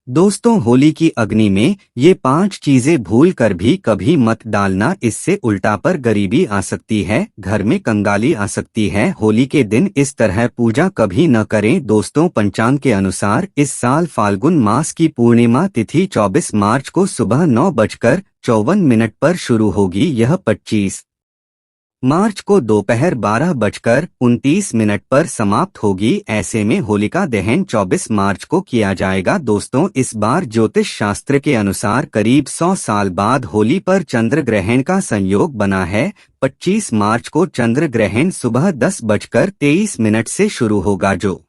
दोस्तों, होली की अग्नि में ये 5 चीजें भूल कर भी कभी मत डालना। इससे उल्टा पर गरीबी आ सकती है, घर में कंगाली आ सकती है। होली के दिन इस तरह पूजा कभी न करें। दोस्तों, पंचांग के अनुसार इस साल फाल्गुन मास की पूर्णिमा तिथि 24 मार्च को सुबह 9:54 पर शुरू होगी। यह 25 मार्च को दोपहर 12:29 पर समाप्त होगी। ऐसे में होलिका दहन 24 मार्च को किया जाएगा। दोस्तों, इस बार ज्योतिष शास्त्र के अनुसार करीब 100 साल बाद होली पर चंद्र ग्रहण का संयोग बना है। 25 मार्च को चंद्र ग्रहण सुबह 10:23 से शुरू होगा, जो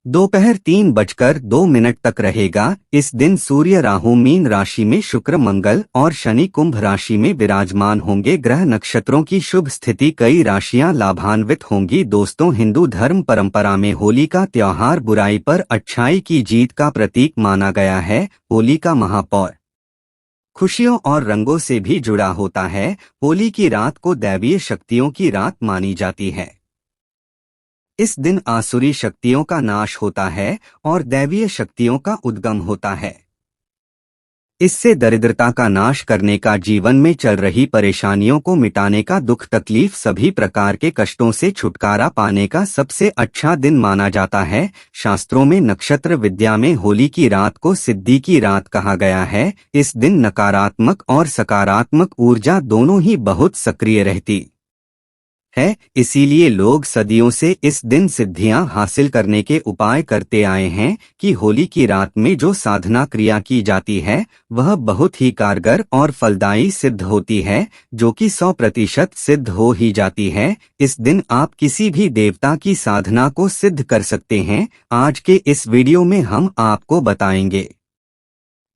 दोपहर 3:02 तक रहेगा। इस दिन सूर्य राहु मीन राशि में, शुक्र मंगल और शनि कुंभ राशि में विराजमान होंगे। ग्रह नक्षत्रों की शुभ स्थिति, कई राशियां लाभान्वित होंगी। दोस्तों, हिंदू धर्म परंपरा में होली का त्योहार बुराई पर अच्छाई की जीत का प्रतीक माना गया है। होली का महापौर खुशियों और रंगों से भी जुड़ा होता है। होली की रात को दैवीय शक्तियों की रात मानी जाती है। इस दिन आसुरी शक्तियों का नाश होता है और दैवीय शक्तियों का उद्गम होता है। इससे दरिद्रता का नाश करने का, जीवन में चल रही परेशानियों को मिटाने का, दुख तकलीफ सभी प्रकार के कष्टों से छुटकारा पाने का सबसे अच्छा दिन माना जाता है। शास्त्रों में नक्षत्र विद्या में होली की रात को सिद्धि की रात कहा गया है। इस दिन नकारात्मक और सकारात्मक ऊर्जा दोनों ही बहुत सक्रिय रहती है। इसीलिए लोग सदियों से इस दिन सिद्धियां हासिल करने के उपाय करते आए हैं कि होली की रात में जो साधना क्रिया की जाती है वह बहुत ही कारगर और फलदायी सिद्ध होती है, जो कि 100% सिद्ध हो ही जाती है। इस दिन आप किसी भी देवता की साधना को सिद्ध कर सकते हैं। आज के इस वीडियो में हम आपको बताएंगे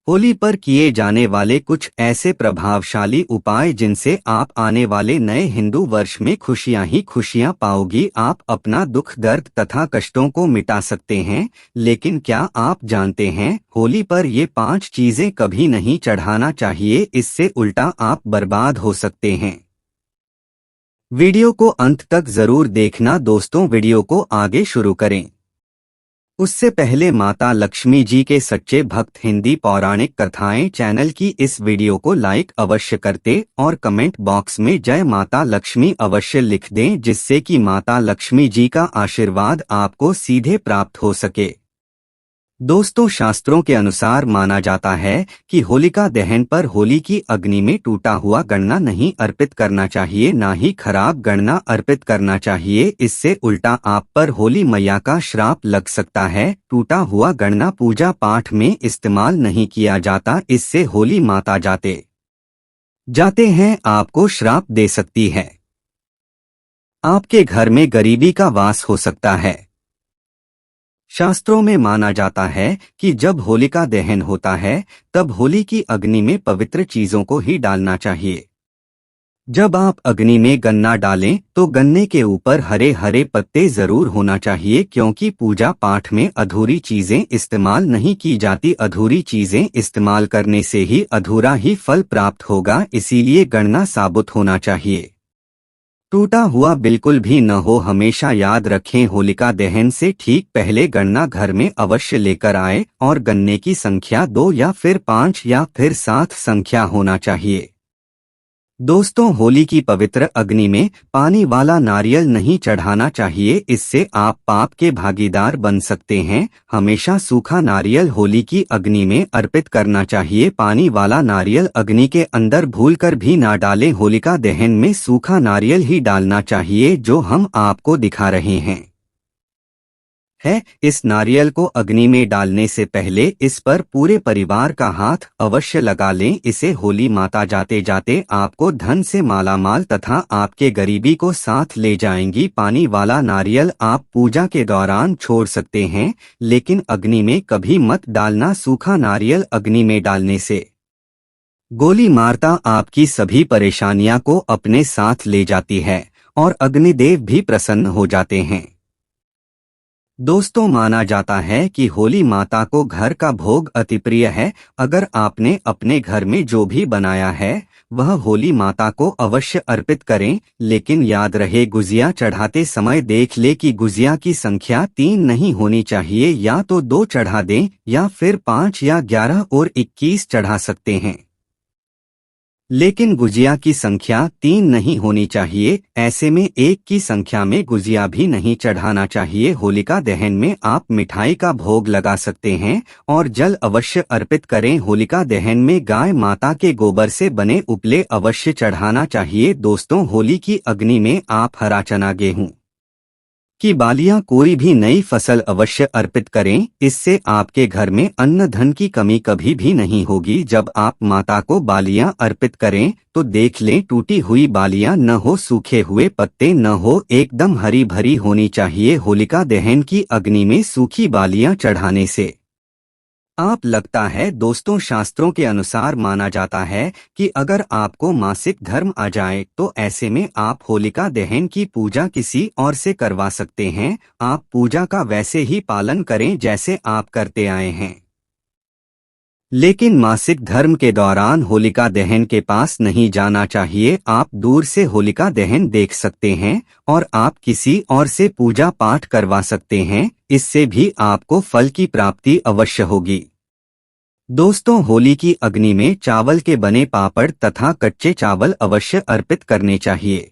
होली पर किए जाने वाले कुछ ऐसे प्रभावशाली उपाय जिनसे आप आने वाले नए हिंदू वर्ष में खुशियां ही खुशियां पाओगी। आप अपना दुख दर्द तथा कष्टों को मिटा सकते हैं। लेकिन क्या आप जानते हैं, होली पर ये 5 चीजें कभी नहीं चढ़ाना चाहिए, इससे उल्टा आप बर्बाद हो सकते हैं। वीडियो को अंत तक जरूर देखना। दोस्तों, वीडियो को आगे शुरू करें उससे पहले माता लक्ष्मी जी के सच्चे भक्त हिंदी पौराणिक कथाएं चैनल की इस वीडियो को लाइक अवश्य करते और कमेंट बॉक्स में जय माता लक्ष्मी अवश्य लिख दें, जिससे कि माता लक्ष्मी जी का आशीर्वाद आपको सीधे प्राप्त हो सके। दोस्तों, शास्त्रों के अनुसार माना जाता है कि होलिका दहन पर होली की अग्नि में टूटा हुआ गणना नहीं अर्पित करना चाहिए, ना ही खराब गणना अर्पित करना चाहिए। इससे उल्टा आप पर होली मैया का श्राप लग सकता है। टूटा हुआ गणना पूजा पाठ में इस्तेमाल नहीं किया जाता, इससे होली माता जाते हैं आपको श्राप दे सकती है। आपके घर में गरीबी का वास हो सकता है। शास्त्रों में माना जाता है कि जब होलिका दहन होता है तब होली की अग्नि में पवित्र चीजों को ही डालना चाहिए। जब आप अग्नि में गन्ना डालें तो गन्ने के ऊपर हरे हरे पत्ते जरूर होना चाहिए, क्योंकि पूजा पाठ में अधूरी चीजें इस्तेमाल नहीं की जाती। अधूरी चीजें इस्तेमाल करने से ही अधूरा ही फल प्राप्त होगा, इसीलिए गन्ना साबुत होना चाहिए, टूटा हुआ बिल्कुल भी न हो। हमेशा याद रखें, होलिका दहन से ठीक पहले गन्ना घर में अवश्य लेकर आए और गन्ने की संख्या 2 या फिर 5 या फिर 7 संख्या होना चाहिए। दोस्तों, होली की पवित्र अग्नि में पानी वाला नारियल नहीं चढ़ाना चाहिए, इससे आप पाप के भागीदार बन सकते हैं। हमेशा सूखा नारियल होली की अग्नि में अर्पित करना चाहिए। पानी वाला नारियल अग्नि के अंदर भूलकर भी ना डालें। होलिका दहन में सूखा नारियल ही डालना चाहिए, जो हम आपको दिखा रहे हैं। इस नारियल को अग्नि में डालने से पहले इस पर पूरे परिवार का हाथ अवश्य लगा लें। इसे होली माता जाते जाते आपको धन से मालामाल तथा आपके गरीबी को साथ ले जाएंगी। पानी वाला नारियल आप पूजा के दौरान छोड़ सकते हैं, लेकिन अग्नि में कभी मत डालना। सूखा नारियल अग्नि में डालने से गोली मारता आपकी सभी परेशानियां को अपने साथ ले जाती है और अग्निदेव भी प्रसन्न हो जाते हैं। दोस्तों, माना जाता है कि होली माता को घर का भोग अति प्रिय है। अगर आपने अपने घर में जो भी बनाया है वह होली माता को अवश्य अर्पित करें, लेकिन याद रहे गुजिया चढ़ाते समय देख ले कि गुजिया की संख्या 3 नहीं होनी चाहिए, या तो 2 चढ़ा दें या फिर 5 या 11 और 21 चढ़ा सकते हैं, लेकिन गुजिया की संख्या 3 नहीं होनी चाहिए। ऐसे में 1 की संख्या में गुजिया भी नहीं चढ़ाना चाहिए। होलिका दहन में आप मिठाई का भोग लगा सकते हैं और जल अवश्य अर्पित करें। होलिका दहन में गाय माता के गोबर से बने उपले अवश्य चढ़ाना चाहिए। दोस्तों, होली की अग्नि में आप हरा चना, गेहूं की बालियां, कोई भी नई फसल अवश्य अर्पित करें। इससे आपके घर में अन्न धन की कमी कभी भी नहीं होगी। जब आप माता को बालियां अर्पित करें तो देख लें टूटी हुई बालियां न हो, सूखे हुए पत्ते न हो, एकदम हरी भरी होनी चाहिए। होलिका दहन की अग्नि में सूखी बालियां चढ़ाने से आप लगता है दोस्तों, शास्त्रों के अनुसार माना जाता है कि अगर आपको मासिक धर्म आ जाए तो ऐसे में आप होलिका दहन की पूजा किसी और से करवा सकते हैं। आप पूजा का वैसे ही पालन करें जैसे आप करते आए हैं, लेकिन मासिक धर्म के दौरान होलिका दहन के पास नहीं जाना चाहिए। आप दूर से होलिका दहन देख सकते हैं और आप किसी और से पूजा पाठ करवा सकते हैं। इससे भी आपको फल की प्राप्ति अवश्य होगी। दोस्तों, होली की अग्नि में चावल के बने पापड़ तथा कच्चे चावल अवश्य अर्पित करने चाहिए।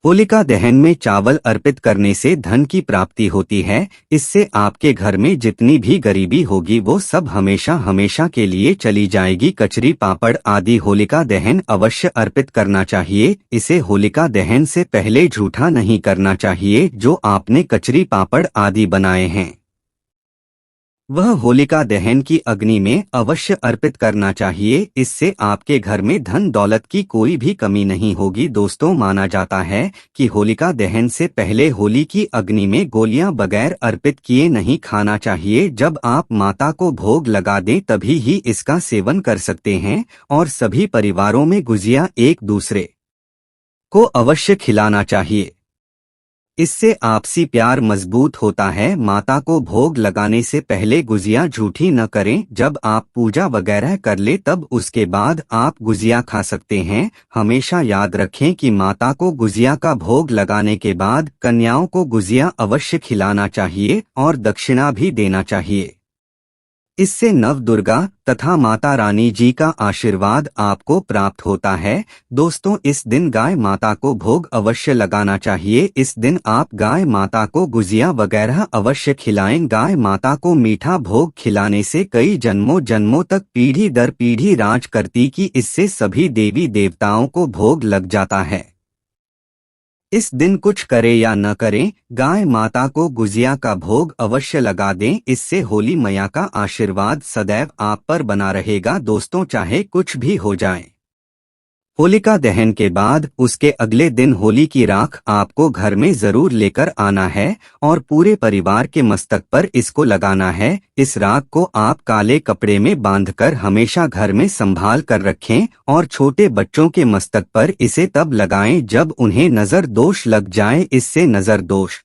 होलिका दहन में चावल अर्पित करने से धन की प्राप्ति होती है। इससे आपके घर में जितनी भी गरीबी होगी वो सब हमेशा हमेशा के लिए चली जाएगी। कचरी पापड़ आदि होलिका दहन अवश्य अर्पित करना चाहिए। इसे होलिका दहन से पहले झूठा नहीं करना चाहिए। जो आपने कचरी पापड़ आदि बनाए हैं वह होलिका दहन की अग्नि में अवश्य अर्पित करना चाहिए। इससे आपके घर में धन दौलत की कोई भी कमी नहीं होगी। दोस्तों, माना जाता है कि होलिका दहन से पहले होली की अग्नि में गोलियां बगैर अर्पित किए नहीं खाना चाहिए। जब आप माता को भोग लगा दें तभी ही इसका सेवन कर सकते हैं। और सभी परिवारों में गुजिया एक दूसरे को अवश्य खिलाना चाहिए। इससे आपसी प्यार मजबूत होता है। माता को भोग लगाने से पहले गुजिया झूठी न करें। जब आप पूजा वगैरह कर ले तब उसके बाद आप गुजिया खा सकते हैं। हमेशा याद रखें कि माता को गुजिया का भोग लगाने के बाद कन्याओं को गुजिया अवश्य खिलाना चाहिए और दक्षिणा भी देना चाहिए। इससे नव दुर्गा तथा माता रानी जी का आशीर्वाद आपको प्राप्त होता है। दोस्तों, इस दिन गाय माता को भोग अवश्य लगाना चाहिए। इस दिन आप गाय माता को गुजिया वगैरह अवश्य खिलाएं। गाय माता को मीठा भोग खिलाने से कई जन्मों जन्मों तक पीढ़ी दर पीढ़ी राज करती कि इससे सभी देवी देवताओं को भोग लग जाता है। इस दिन कुछ करे या न करें, गाय माता को गुजिया का भोग अवश्य लगा दें। इससे होली मैया का आशीर्वाद सदैव आप पर बना रहेगा। दोस्तों, चाहे कुछ भी हो जाए, होलिका दहन के बाद उसके अगले दिन होली की राख आपको घर में जरूर लेकर आना है और पूरे परिवार के मस्तक पर इसको लगाना है। इस राख को आप काले कपड़े में बांधकर हमेशा घर में संभाल कर रखें और छोटे बच्चों के मस्तक पर इसे तब लगाएं जब उन्हें नजर दोष लग जाए। इससे नजर दोष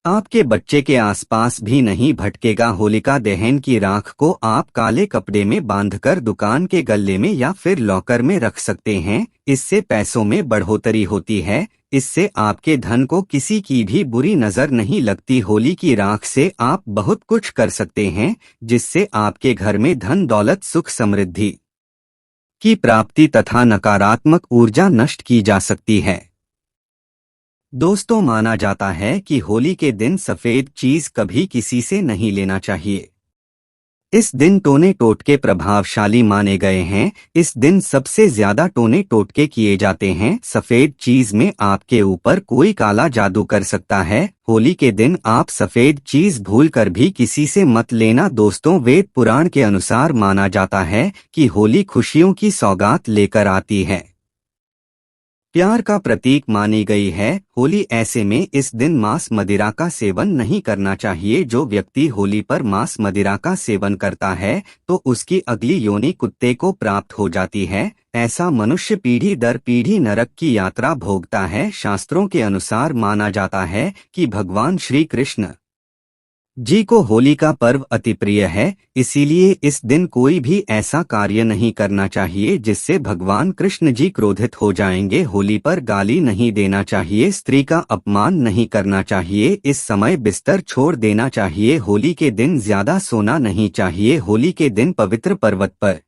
आपके बच्चे के आसपास भी नहीं भटकेगा। होलिका दहन की राख को आप काले कपड़े में बांधकर दुकान के गल्ले में या फिर लॉकर में रख सकते हैं। इससे पैसों में बढ़ोतरी होती है। इससे आपके धन को किसी की भी बुरी नजर नहीं लगती। होली की राख से आप बहुत कुछ कर सकते हैं, जिससे आपके घर में धन दौलत सुख समृद्धि की प्राप्ति तथा नकारात्मक ऊर्जा नष्ट की जा सकती है। दोस्तों, माना जाता है कि होली के दिन सफेद चीज कभी किसी से नहीं लेना चाहिए। इस दिन टोने टोटके प्रभावशाली माने गए हैं। इस दिन सबसे ज्यादा टोने टोटके किए जाते हैं। सफेद चीज में आपके ऊपर कोई काला जादू कर सकता है। होली के दिन आप सफेद चीज भूलकर भी किसी से मत लेना। दोस्तों, वेद पुराण के अनुसार माना जाता है कि होली खुशियों की सौगात लेकर आती है, प्यार का प्रतीक मानी गई है। होली ऐसे में इस दिन मांस मदिरा का सेवन नहीं करना चाहिए। जो व्यक्ति होली पर मांस मदिरा का सेवन करता है तो उसकी अगली योनि कुत्ते को प्राप्त हो जाती है। ऐसा मनुष्य पीढ़ी दर पीढ़ी नरक की यात्रा भोगता है। शास्त्रों के अनुसार माना जाता है कि भगवान श्री कृष्ण जी को होली का पर्व अति प्रिय है, इसीलिए इस दिन कोई भी ऐसा कार्य नहीं करना चाहिए जिससे भगवान कृष्ण जी क्रोधित हो जाएंगे। होली पर गाली नहीं देना चाहिए, स्त्री का अपमान नहीं करना चाहिए, इस समय बिस्तर छोड़ देना चाहिए, होली के दिन ज्यादा सोना नहीं चाहिए, होली के दिन पवित्र पर्वत पर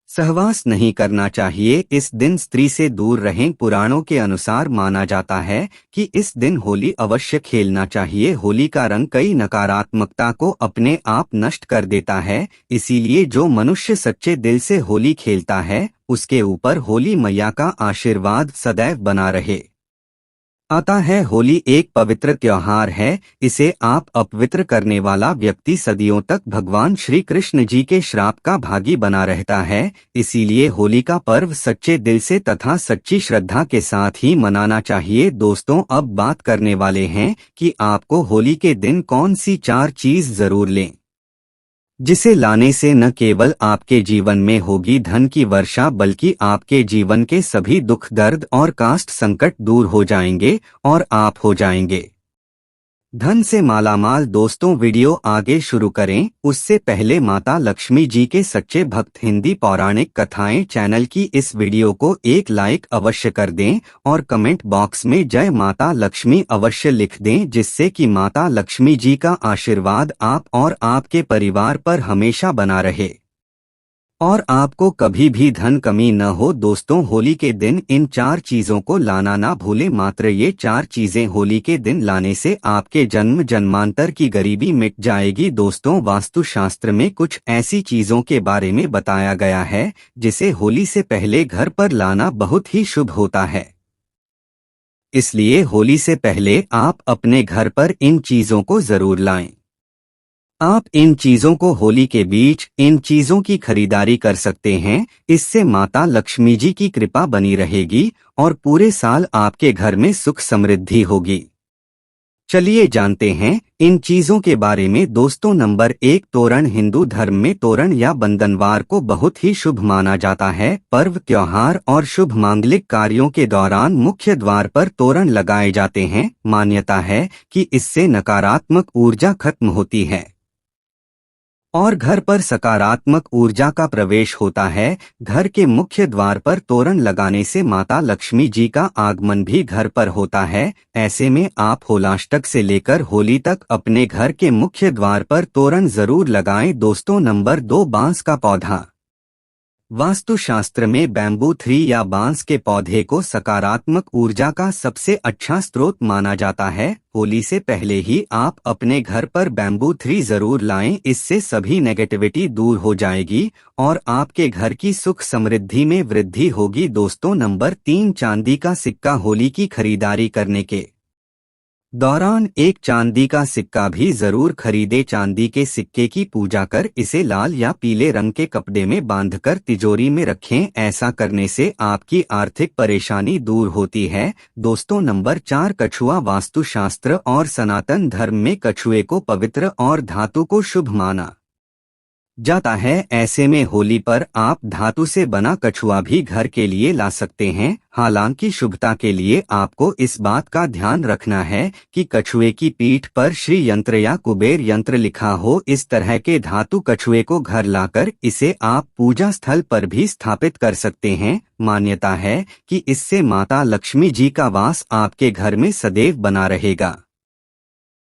सहवास नहीं करना चाहिए, इस दिन स्त्री से दूर रहें। पुराणों के अनुसार माना जाता है कि इस दिन होली अवश्य खेलना चाहिए। होली का रंग कई नकारात्मकता को अपने आप नष्ट कर देता है, इसीलिए जो मनुष्य सच्चे दिल से होली खेलता है उसके ऊपर होली मैया का आशीर्वाद सदैव बना रहे। आता है होली एक पवित्र त्योहार है, इसे आप अपवित्र करने वाला व्यक्ति सदियों तक भगवान श्री कृष्ण जी के श्राप का भागी बना रहता है। इसीलिए होली का पर्व सच्चे दिल से तथा सच्ची श्रद्धा के साथ ही मनाना चाहिए। दोस्तों, अब बात करने वाले हैं कि आपको होली के दिन कौन सी 4 चीज जरूर लें, जिसे लाने से न केवल आपके जीवन में होगी धन की वर्षा, बल्कि आपके जीवन के सभी दुख दर्द और कास्ट संकट दूर हो जाएंगे और आप हो जाएंगे धन से मालामाल। दोस्तों, वीडियो आगे शुरू करें उससे पहले माता लक्ष्मी जी के सच्चे भक्त हिंदी पौराणिक कथाएं चैनल की इस वीडियो को एक लाइक अवश्य कर दें और कमेंट बॉक्स में जय माता लक्ष्मी अवश्य लिख दें, जिससे कि माता लक्ष्मी जी का आशीर्वाद आप और आपके परिवार पर हमेशा बना रहे और आपको कभी भी धन कमी न हो। दोस्तों, होली के दिन इन 4 चीजों को लाना ना भूलें। मात्र ये 4 चीजें होली के दिन लाने से आपके जन्म जन्मांतर की गरीबी मिट जाएगी। दोस्तों, वास्तुशास्त्र में कुछ ऐसी चीजों के बारे में बताया गया है जिसे होली से पहले घर पर लाना बहुत ही शुभ होता है, इसलिए होली से पहले आप अपने घर पर इन चीजों को जरूर लाएं। आप इन चीजों को होली के बीच इन चीजों की खरीदारी कर सकते हैं, इससे माता लक्ष्मी जी की कृपा बनी रहेगी और पूरे साल आपके घर में सुख समृद्धि होगी। चलिए जानते हैं इन चीजों के बारे में। दोस्तों, नंबर 1, तोरण। हिंदू धर्म में तोरण या बंधनवार को बहुत ही शुभ माना जाता है। पर्व, त्योहार और शुभ मांगलिक कार्यों के दौरान मुख्य द्वार पर तोरण लगाए जाते हैं। मान्यता है कि इससे नकारात्मक ऊर्जा खत्म होती है और घर पर सकारात्मक ऊर्जा का प्रवेश होता है। घर के मुख्य द्वार पर तोरण लगाने से माता लक्ष्मी जी का आगमन भी घर पर होता है। ऐसे में आप होलाष्टक से लेकर होली तक अपने घर के मुख्य द्वार पर तोरण जरूर लगाएं। दोस्तों, नंबर 2, बांस का पौधा। वास्तुशास्त्र में बैम्बू ट्री या बांस के पौधे को सकारात्मक ऊर्जा का सबसे अच्छा स्रोत माना जाता है। होली से पहले ही आप अपने घर पर बैम्बू ट्री जरूर लाएं, इससे सभी नेगेटिविटी दूर हो जाएगी और आपके घर की सुख समृद्धि में वृद्धि होगी। दोस्तों, नंबर 3, चांदी का सिक्का। होली की खरीदारी करने के दौरान एक चांदी का सिक्का भी जरूर खरीदे। चांदी के सिक्के की पूजा कर इसे लाल या पीले रंग के कपड़े में बांधकर तिजोरी में रखें, ऐसा करने से आपकी आर्थिक परेशानी दूर होती है। दोस्तों, नंबर 4, कछुआ। वास्तुशास्त्र और सनातन धर्म में कछुए को पवित्र और धातु को शुभ माना जाता है। ऐसे में होली पर आप धातु से बना कछुआ भी घर के लिए ला सकते हैं। हालांकि शुभता के लिए आपको इस बात का ध्यान रखना है कि कछुए की पीठ पर श्री यंत्र या कुबेर यंत्र लिखा हो। इस तरह के धातु कछुए को घर लाकर इसे आप पूजा स्थल पर भी स्थापित कर सकते हैं। मान्यता है कि इससे माता लक्ष्मी जी का वास आपके घर में सदैव बना रहेगा।